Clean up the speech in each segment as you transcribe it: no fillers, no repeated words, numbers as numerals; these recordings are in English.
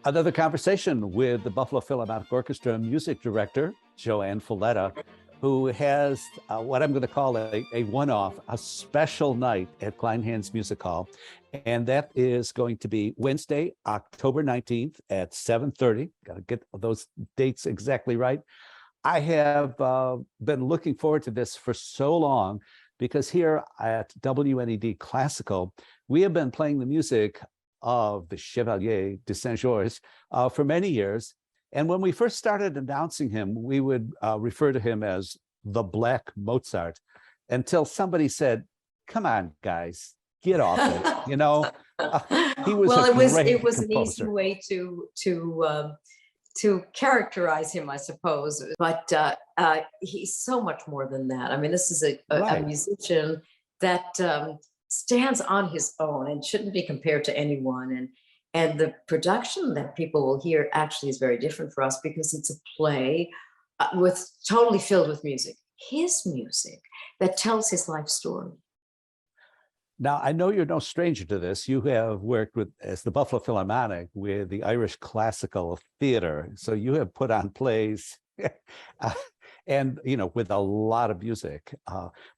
Another conversation with the Buffalo Philharmonic Orchestra music director, JoAnn Falletta, who has what I'm going to call a one-off, a special night at Kleinhans Music Hall. And that is going to be Wednesday, October 19th at 7:30. Got to get those dates exactly right. I have been looking forward to this for so long because here at WNED Classical, we have been playing the music of the Chevalier de Saint-Georges for many years. And when we first started announcing him, we would refer to him as the Black Mozart until somebody said, come on, guys, get off it. You know, he was well, a great it was composer. an easy way to characterize him, I suppose. But he's so much more than that. I mean, this is a musician that stands on his own and shouldn't be compared to anyone. And the production that people will hear actually is very different for us because it's a play with totally filled with music, his music that tells his life story. Now, I know you're no stranger to this. You have worked with, as the Buffalo Philharmonic, with the Irish Classical Theater. So you have put on plays and, you know, with a lot of music.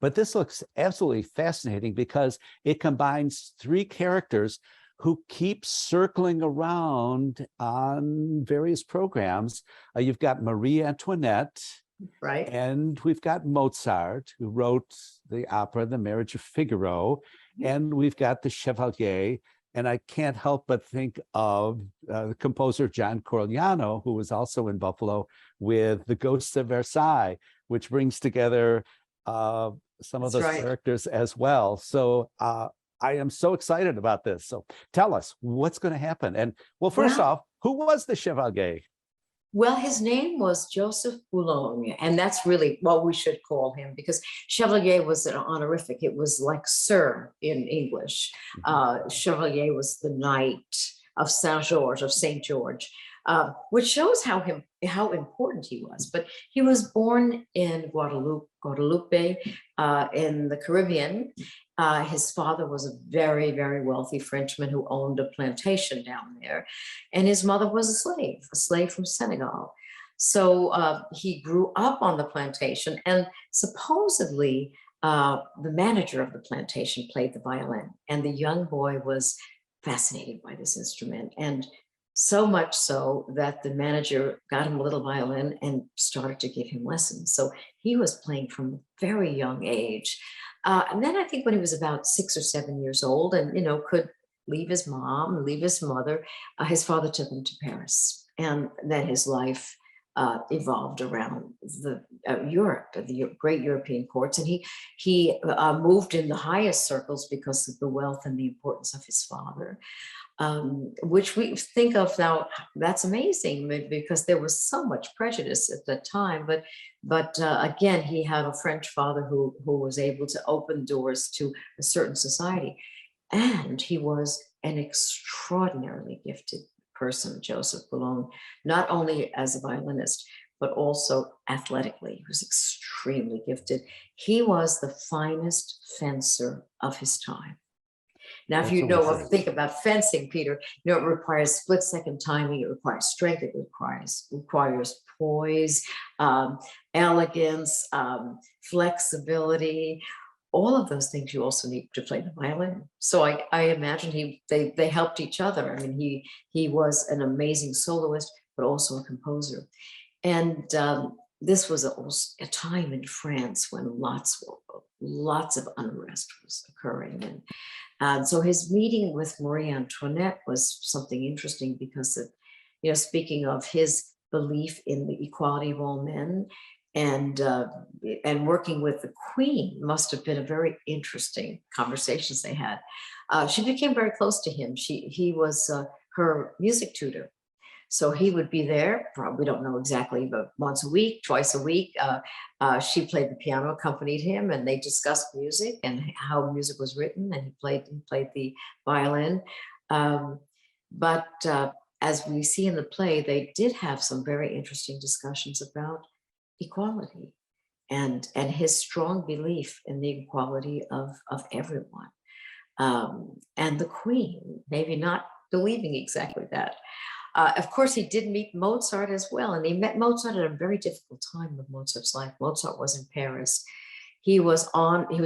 But this looks absolutely fascinating because it combines three characters who keep circling around on various programs. You've got Marie Antoinette, right? And we've got Mozart, who wrote the opera, The Marriage of Figaro. And we've got the Chevalier. And I can't help but think of the composer John Corigliano, who was also in Buffalo with The Ghosts of Versailles, which brings together some of those characters as well. So I am so excited about this. So tell us what's going to happen. And well, first off, who was the Chevalier? Well, his name was Joseph Bologne, and that's really what we should call him because Chevalier was an honorific. It was like Sir in English. Chevalier was the Knight of Saint-Georges, of St. George, which shows how important he was. But he was born in Guadeloupe, in the Caribbean. His father was a very, very wealthy Frenchman who owned a plantation down there. And his mother was a slave from Senegal. So he grew up on the plantation, and supposedly the manager of the plantation played the violin. And the young boy was fascinated by this instrument. And so much so that the manager got him a little violin and started to give him lessons. So he was playing from a very young age. And then I think when he was about 6 or 7 years old and, you know, could leave his mom, leave his mother, his father took him to Paris. And then his life evolved around Europe, the great European courts. And he moved in the highest circles because of the wealth and the importance of his father. Which we think of now, that's amazing because there was so much prejudice at that time. But again, he had a French father who was able to open doors to a certain society. And he was an extraordinarily gifted person, Joseph Bologne, not only as a violinist, but also athletically. He was extremely gifted. He was the finest fencer of his time. Now, if you think about fencing, Peter, you know, it requires split-second timing, it requires strength, it requires poise, elegance, flexibility, all of those things you also need to play the violin. So I imagine they helped each other. I mean, he was an amazing soloist, but also a composer. And this was a time in France when lots of unrest was occurring. And so his meeting with Marie Antoinette was something interesting because of, you know, speaking of his belief in the equality of all men and working with the Queen must have been a very interesting conversations they had. She became very close to him. He was her music tutor. So he would be there, probably don't know exactly, but once a week, twice a week. She played the piano, accompanied him, and they discussed music and how music was written, and he played the violin. But as we see in the play, they did have some very interesting discussions about equality and his strong belief in the equality of everyone. And the Queen, maybe not believing exactly that. Of course, he did meet Mozart as well, and he met Mozart at a very difficult time of Mozart's life. Mozart was in Paris. He was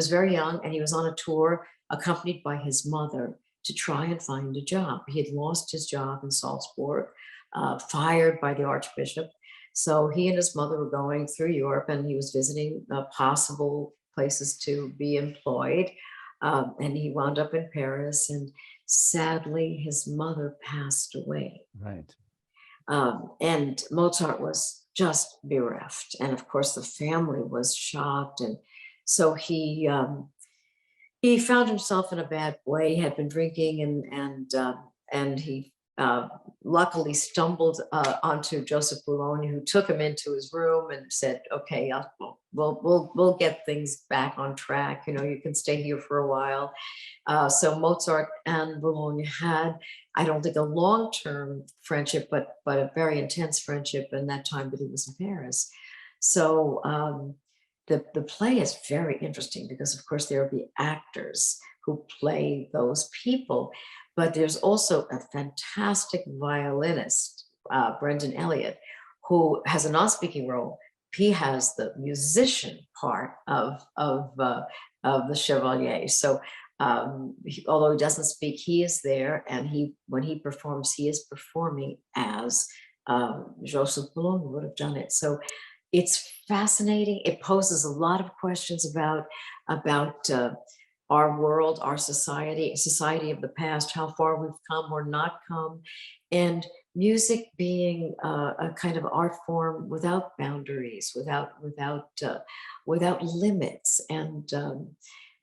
very young, and he was on a tour accompanied by his mother to try and find a job. He had lost his job in Salzburg, fired by the Archbishop. So he and his mother were going through Europe, and he was visiting possible places to be employed. And he wound up in Paris, and sadly, his mother passed away. Right. And Mozart was just bereft. And of course, the family was shocked. And so he found himself in a bad way. He had been drinking, and he luckily stumbled onto Joseph Boulogne, who took him into his room and said, "Okay, we'll get things back on track. You know, you can stay here for a while." So Mozart and Boulogne had, I don't think a long-term friendship, but a very intense friendship in that time that he was in Paris. So the play is very interesting because, of course, there are the actors who play those people, but there's also a fantastic violinist, Brendan Elliott, who has a non-speaking role. He has the musician part of the Chevalier. So although he doesn't speak, he is there, and when he performs, he is performing as Joseph Boulogne would have done it. So it's fascinating. It poses a lot of questions about our world, our society of the past, how far we've come or not come, and music being a kind of art form without boundaries, without limits, and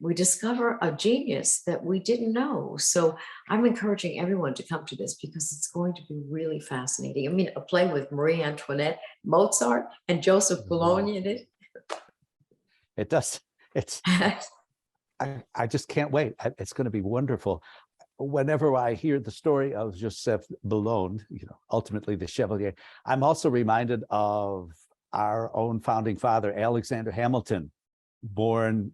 we discover a genius that we didn't know. So I'm encouraging everyone to come to this because it's going to be really fascinating. I mean, a play with Marie Antoinette, Mozart, and Joseph Boulogne in it. It does. I just can't wait. It's going to be wonderful. Whenever I hear the story of Joseph Boulogne, ultimately the Chevalier, I'm also reminded of our own founding father, Alexander Hamilton, born,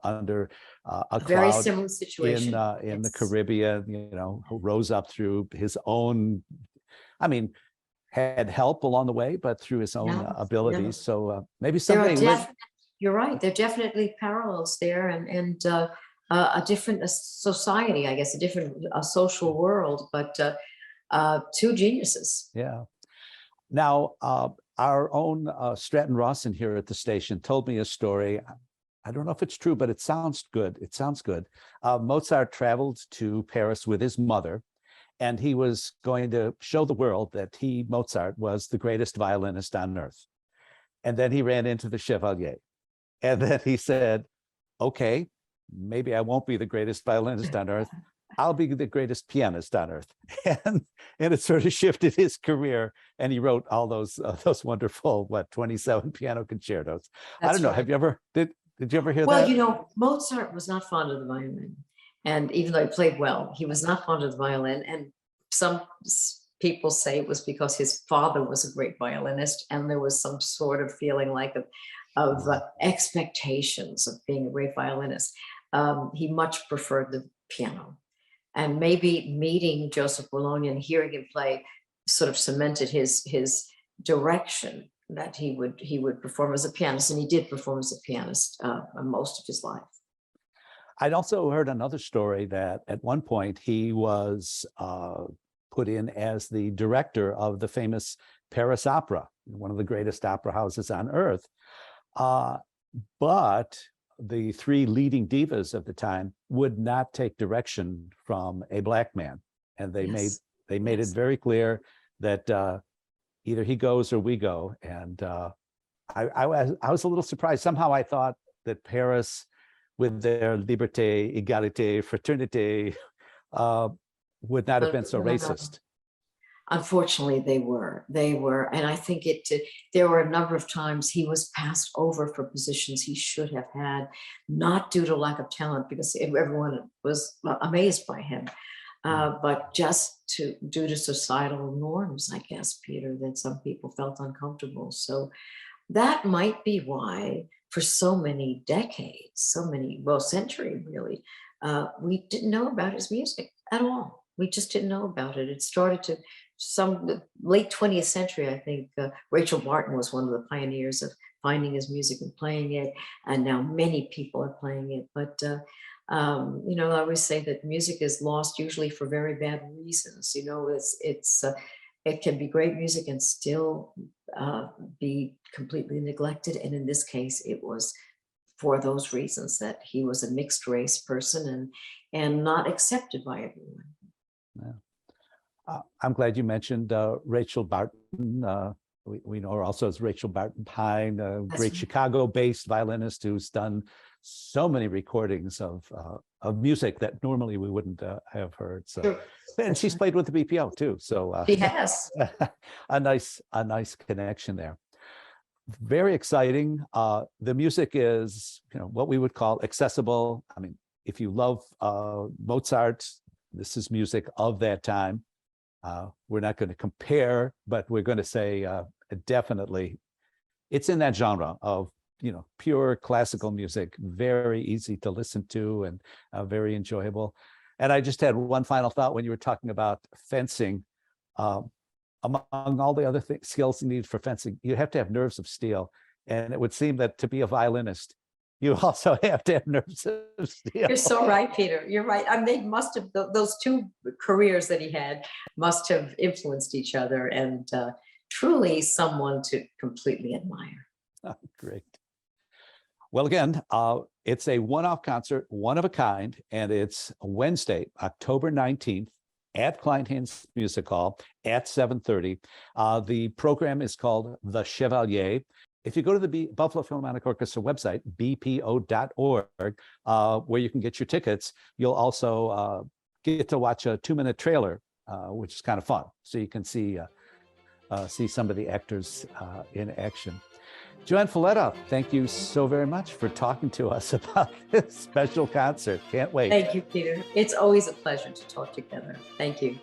under a very cloud similar situation in the Caribbean, who rose up through his own, had help along the way, but through his own abilities. So maybe someday. You're right. There are definitely parallels there, and a different society, I guess, a different social world, but two geniuses. Yeah. Now, our own Stratton Rawson here at the station told me a story. I don't know if it's true, but it sounds good. Mozart traveled to Paris with his mother, and he was going to show the world that Mozart, was the greatest violinist on earth. And then he ran into the Chevalier. And then he said, "Okay, maybe I won't be the greatest violinist on earth. I'll be the greatest pianist on earth." And it sort of shifted his career. And he wrote all those wonderful, 27 piano concertos. I don't know. Right. Have you ever, did you ever hear that? Well, Mozart was not fond of the violin. And even though he played well, he was not fond of the violin. And some people say it was because his father was a great violinist, and there was some sort of feeling like of expectations of being a great violinist. He much preferred the piano, and maybe meeting Joseph Boulogne and hearing him play sort of cemented his direction that he would perform as a pianist, and he did perform as a pianist most of his life. I'd also heard another story that at one point he was put in as the director of the famous Paris Opera, one of the greatest opera houses on earth. But the three leading divas of the time would not take direction from a black man, and they made it very clear that either he goes or we go. And I was a little surprised. Somehow I thought that Paris, with their liberté, égalité, fraternité, would not have been so racist. Unfortunately, they were, and I think there were a number of times he was passed over for positions he should have had, not due to lack of talent, because everyone was amazed by him, but just due to societal norms, I guess, Peter, that some people felt uncomfortable. So that might be why, for so many decades, century really, we didn't know about his music at all. We just didn't know about it. It started some late 20th century, I think Rachel Martin was one of the pioneers of finding his music and playing it. And now many people are playing it. But, you know, I always say that music is lost usually for very bad reasons. You know, it can be great music and still be completely neglected. And in this case, it was for those reasons, that he was a mixed race person and not accepted by everyone. Yeah. I'm glad you mentioned Rachel Barton. We know her also as Rachel Barton Pine, a great right. Chicago-based violinist who's done so many recordings of music that normally we wouldn't have heard. So, Sure. and she's played with the BPO too. So She has. a nice connection there. Very exciting. The music is, you know, what we would call accessible. I mean, if you love Mozart, this is music of that time. We're not going to compare, but we're going to say definitely it's in that genre of, you know, pure classical music, very easy to listen to and very enjoyable. And I just had one final thought when you were talking about fencing. Among all the other skills you need for fencing, you have to have nerves of steel. And it would seem that to be a violinist, you also have to have nerves of steel. You're so right, Peter. You're right. I mean, they must have, those two careers that he had must have influenced each other, and truly someone to completely admire. Oh, great. Well, again, it's a one-off concert, one of a kind, and it's Wednesday, October 19th at Kleinhans Music Hall at 7:30. The program is called The Chevalier. If you go to the Buffalo Philharmonic Orchestra website, bpo.org, where you can get your tickets, you'll also get to watch a 2-minute trailer, which is kind of fun. So you can see some of the actors in action. JoAnn Falletta, thank you so very much for talking to us about this special concert. Can't wait. Thank you, Peter. It's always a pleasure to talk together. Thank you.